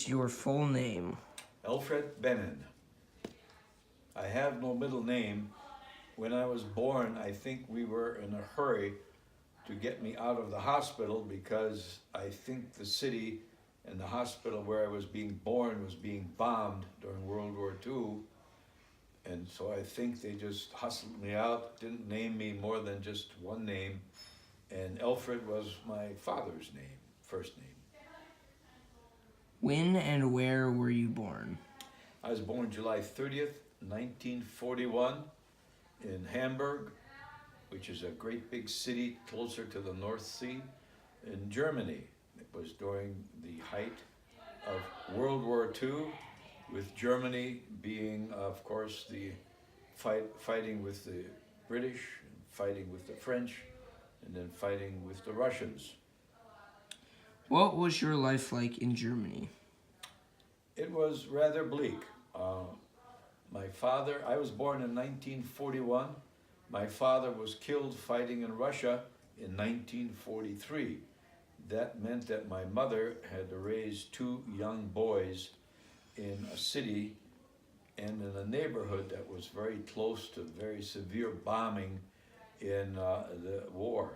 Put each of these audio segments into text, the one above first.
is your full name? Alfred Benin. I have no middle name. When I was born, I think we were in a hurry to get me out of the hospital because I think the city and the hospital where I was being born was being bombed during World War II. And so I think they just hustled me out, didn't name me more than just one name. And Alfred was my father's name, first name. When and where were you born? I was born July 30th, 1941 in Hamburg, which is a great big city closer to the North Sea in Germany. It was during the height of World War II, with Germany being, of course, the fighting with the British, fighting with the French, and then fighting with the Russians. What was your life like in Germany? It was rather bleak. My father, I was born in 1941. My father was killed fighting in Russia in 1943. That meant that my mother had to raise two young boys in a city and in a neighborhood that was very close to very severe bombing in the war.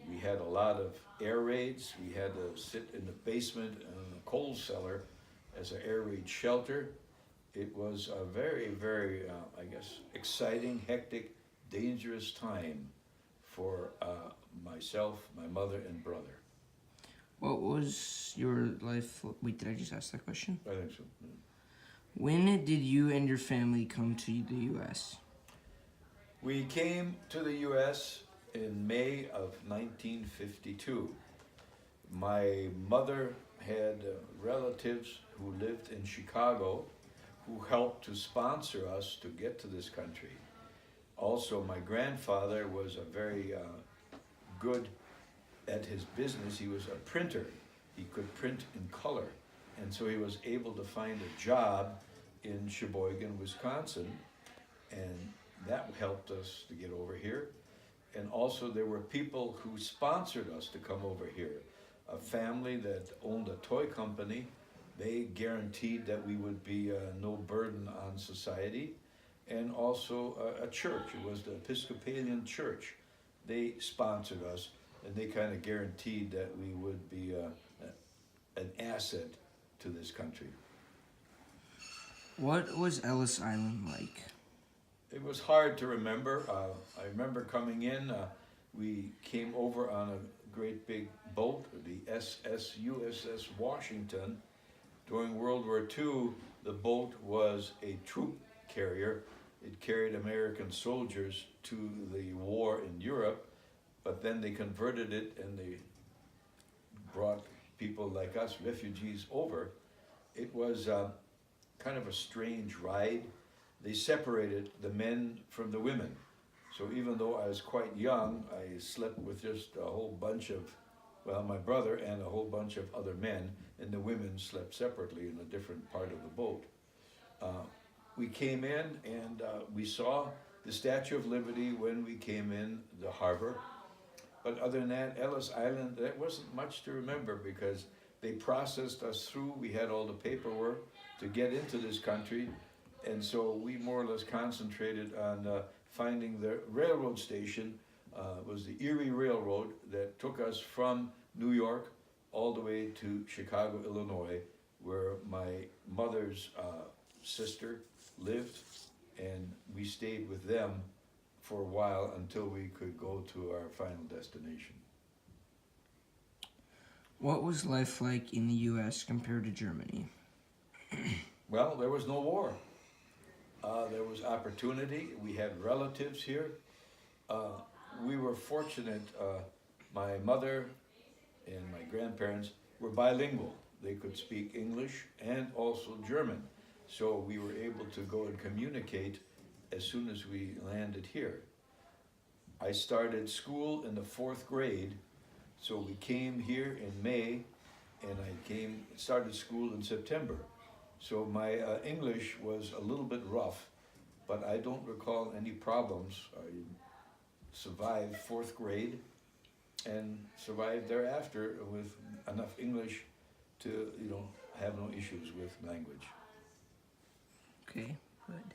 We had a lot of air raids. We had to sit in the basement in a coal cellar as an air raid shelter. It was a very, very, I guess, exciting, hectic, dangerous time for myself, my mother, and brother. What was your life? Wait, did I just ask that question? I think so. Yeah. When did you and your family come to the U.S.? We came to the U.S. in May of 1952. My mother had relatives who lived in Chicago who helped to sponsor us to get to this country. Also, my grandfather was a very good at his business. He was a printer. He could print in color. And so he was able to find a job in Sheboygan, Wisconsin, and that helped us to get over here. And also there were people who sponsored us to come over here. A family that owned a toy company, they guaranteed that we would be no burden on society. And also a church, it was the Episcopalian Church. They sponsored us, and they kind of guaranteed that we would be an asset to this country. What was Ellis Island like? It was hard to remember. I remember coming in, we came over on a great big boat, the USS Washington. During World War II, the boat was a troop carrier. It carried American soldiers to the war in Europe, but then they converted it and they brought people like us, refugees, over. It was kind of a strange ride. They separated the men from the women. So even though I was quite young, I slept with just a whole bunch of, well, my brother and a whole bunch of other men, and the women slept separately in a different part of the boat. We came in and we saw the Statue of Liberty when we came in the harbor. But other than that, Ellis Island, that wasn't much to remember because they processed us through. We had all the paperwork to get into this country. And so we more or less concentrated on finding the railroad station. Was the Erie Railroad that took us from New York all the way to Chicago, Illinois, where my mother's sister lived, and we stayed with them for a while until we could go to our final destination. What was life like in the U.S. compared to Germany? Well, there was no war. There was opportunity. We had relatives here. We were fortunate. My mother and my grandparents were bilingual. They could speak English and also German. So we were able to go and communicate as soon as we landed here. I started school in the 4th grade. So we came here in May, and I started school in September. So my English was a little bit rough, but I don't recall any problems. I survived 4th grade and survived thereafter with enough English to, have no issues with language. Okay, good.